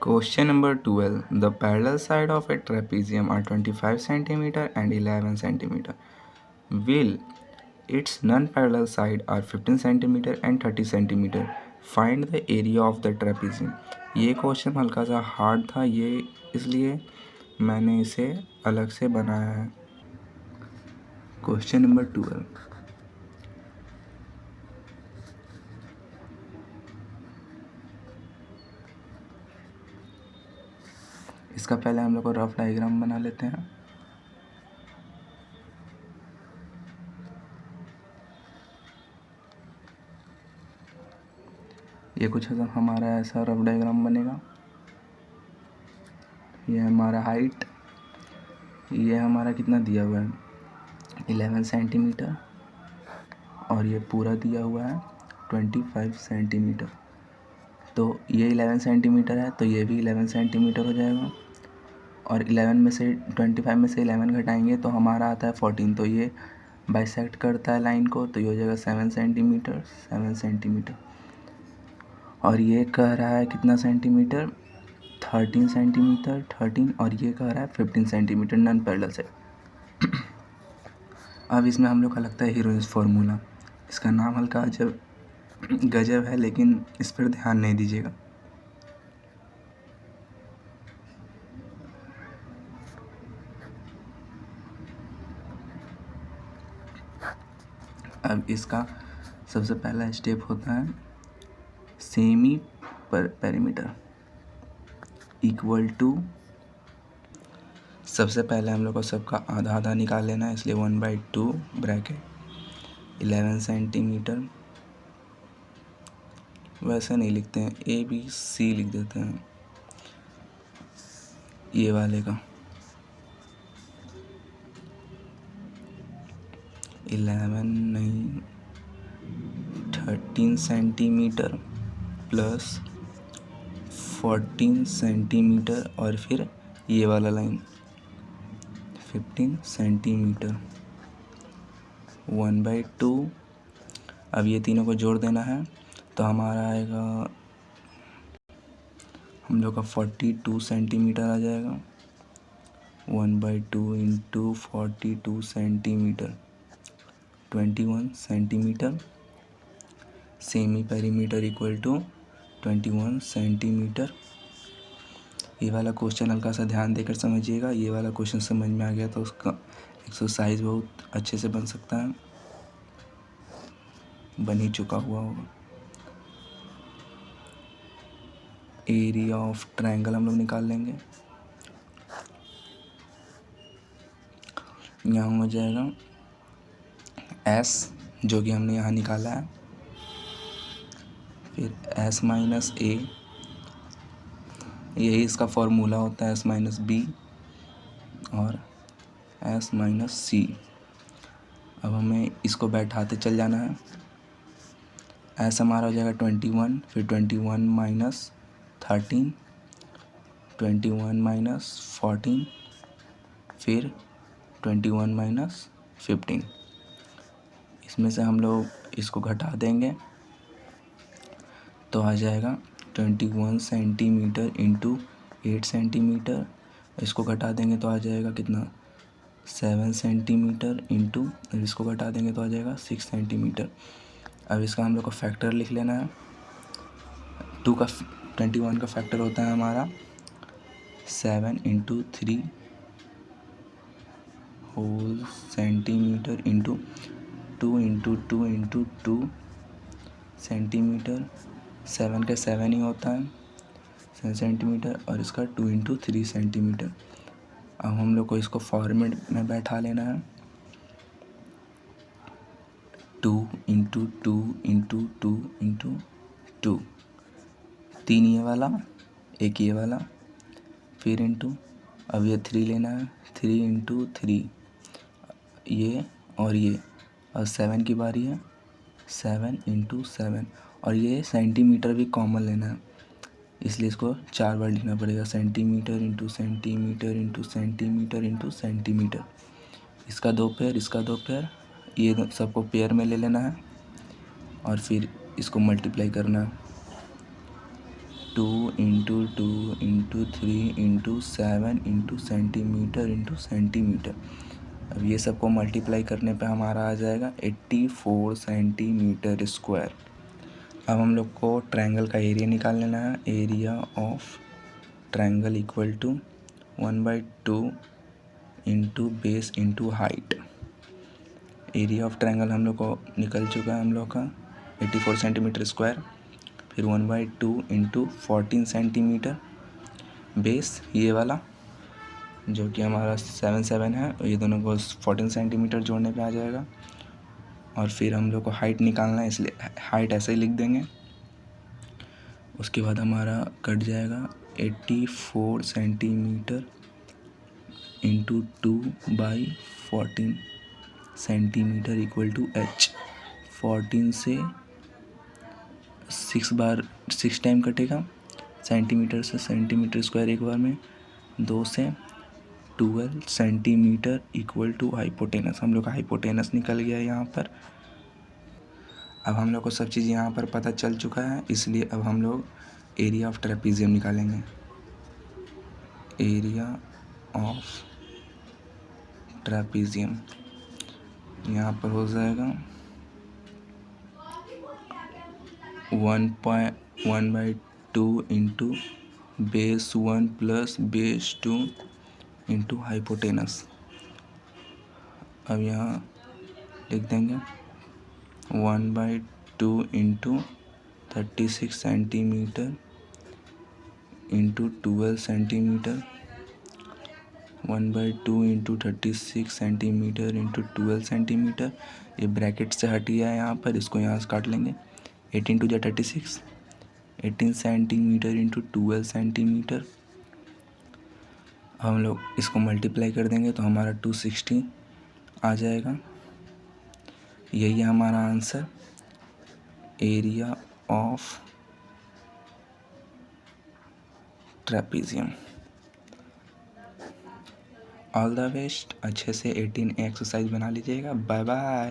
Question number 12. The parallel side of a trapezium are 25 cm and 11 cm. Will its non-parallel side are 15 cm and 30 cm. Find the area of the trapezium. ये question हल्का सा hard था, ये इसलिए मैंने इसे अलग से बनाया है। Question number 12. इसका पहले हम लोग को रफ डायग्राम बना लेते हैं। ये कुछ हमारा ऐसा रफ डायग्राम बनेगा। ये हमारा हाइट, ये हमारा कितना दिया हुआ है 11 सेंटीमीटर, और ये पूरा दिया हुआ है 25 सेंटीमीटर। तो ये 11 सेंटीमीटर है तो ये भी 11 सेंटीमीटर हो जाएगा, और 11 में से 25 में से 11 घटाएंगे तो हमारा आता है 14। तो ये बाइसेक्ट करता है लाइन को, तो ये हो जाएगा 7 सेंटीमीटर, 7 सेंटीमीटर। और ये कह रहा है कितना सेंटीमीटर 13 सेंटीमीटर, 13, और ये कह रहा है 15 सेंटीमीटर नॉन पैरेलल से। अब इसमें हम लोग का लगता है हीरोइंस फार्मूला। इसका नाम हल्का गजब है, लेकिन इस पर ध्यान नहीं दीजिएगा। अब इसका सबसे पहला स्टेप होता है सेमी पेरीमीटर इक्वल टू, सबसे पहले हम लोग को सबका आधा आधा निकाल लेना है, इसलिए 1/2 ब्रैकेट 11 सेंटीमीटर। वैसे नहीं लिखते हैं, ABC लिख देते हैं ये वाले का। 11 नहीं 13 सेंटीमीटर प्लस 14 सेंटीमीटर, और फिर ये वाला लाइन 15 सेंटीमीटर 1/2। अब ये तीनों को जोड़ देना है, तो हमारा आएगा हम लोग का 42 सेंटीमीटर आ जाएगा। 1/2 into 42 centimetre 21 centimetre. Semi perimeter equal to 21 centimetre. ये वाला क्वेश्चन हल्का सा ध्यान देकर समझिएगा। ये वाला क्वेश्चन समझ में आ गया तो उसका एक्सरसाइज बहुत अच्छे से बन सकता है, बन ही चुका हुआ होगा। एरिया ऑफ ट्रायंगल हम लोग निकाल लेंगे। यहाँ हो जाएगा S, जो कि हमने यहाँ निकाला है, फिर S माइनस A, यही इसका फॉर्मूला होता है, S माइनस B और S माइनस C। अब हमें इसको बैठाते चल जाना है। S हमारा हो जाएगा 21, फिर 21 माइनस 13, 21 माइनस 14, फिर 21 माइनस 15। इसमें से हम लोग इसको घटा देंगे तो आ जाएगा 21 सेंटीमीटर इंटू 8 सेंटीमीटर। इसको घटा देंगे तो आ जाएगा कितना 7 सेंटीमीटर इंटू, इसको घटा देंगे तो आ जाएगा 6 सेंटीमीटर। अब इसका हम लोग को फैक्टर लिख लेना है। 21 का फैक्टर होता है हमारा 7 into 3 whole centimetre into 2 into 2 into 2 centimetre. 7 का 7 ही होता है 7 सेंटीमीटर, और इसका 2 इंटू 3 सेंटीमीटर। अब हम लोग को इसको फॉर्मेट में बैठा लेना है। 2 इंटू 2 इंटू 2 इंटू 2, 3 ये वाला, 1 ये वाला, फिर इंटू, अब ये 3 लेना है, 3 इंटू 3 ये और ये, और 7 की बारी है 7 इंटू 7, और ये सेंटीमीटर भी कॉमन लेना है, इसलिए इसको 4 बार लिखना पड़ेगा। Centimetre into centimetre into centimetre into centimetre. इसका 2 पेयर, इसका 2 पेयर, ये सबको पेयर में ले लेना है, और फिर इसको मल्टीप्लाई करना है। 2 into 2 into into 3 into 7 into centimetre. अब ये सबको मल्टीप्लाई करने पे हमारा आ जाएगा 84 सेंटीमीटर स्क्वायर। अब हम लोग को ट्रायंगल का एरिया निकाल लेना है। Area of triangle equal to 1/2 into base into height. Area of triangle हम लोग को निकल चुका है हम लोग का 84 सेंटीमीटर स्क्वायर। फिर 1/2 इंटू 14 सेंटीमीटर। बेस ये वाला जो कि हमारा 7 है, ये दोनों को 14 सेंटीमीटर जोड़ने पे आ जाएगा। और फिर हम लोग को हाइट निकालना है, इसलिए हाइट ऐसे ही लिख देंगे। उसके बाद हमारा कट जाएगा 84 centimetre into 2/14 centimetre equal to h। 14 से 6 टाइम कटेगा, सेंटीमीटर से सेंटीमीटर स्क्वायर एक बार में, 2 से 12 सेंटीमीटर इक्वल टू हाइपोटेनस। हम लोग का हाइपोटेनस निकल गया यहाँ पर। अब हम लोग को सब चीज़ यहाँ पर पता चल चुका है, इसलिए अब हम लोग एरिया ऑफ ट्रेपीजियम निकालेंगे। एरिया ऑफ ट्रेपीजियम यहाँ पर हो जाएगा 1/2 into base 1 plus base 2 into hypotenuse. अब यहाँ लिख देंगे 1/2 into 36 centimetre into 12 centimetre. 1/2 into 36 centimetre into 12 centimetre. ये ब्रैकेट से हट गया है यहाँ पर, इसको यहाँ से काट लेंगे। 18 टू 36, 18 सेंटीमीटर इंटू 12 सेंटीमीटर। हम लोग इसको मल्टीप्लाई कर देंगे तो हमारा 260 आ जाएगा। यही है हमारा answer, area of trapezium. All the best. अच्छे से 18 एक्सरसाइज बना लीजिएगा। Bye bye.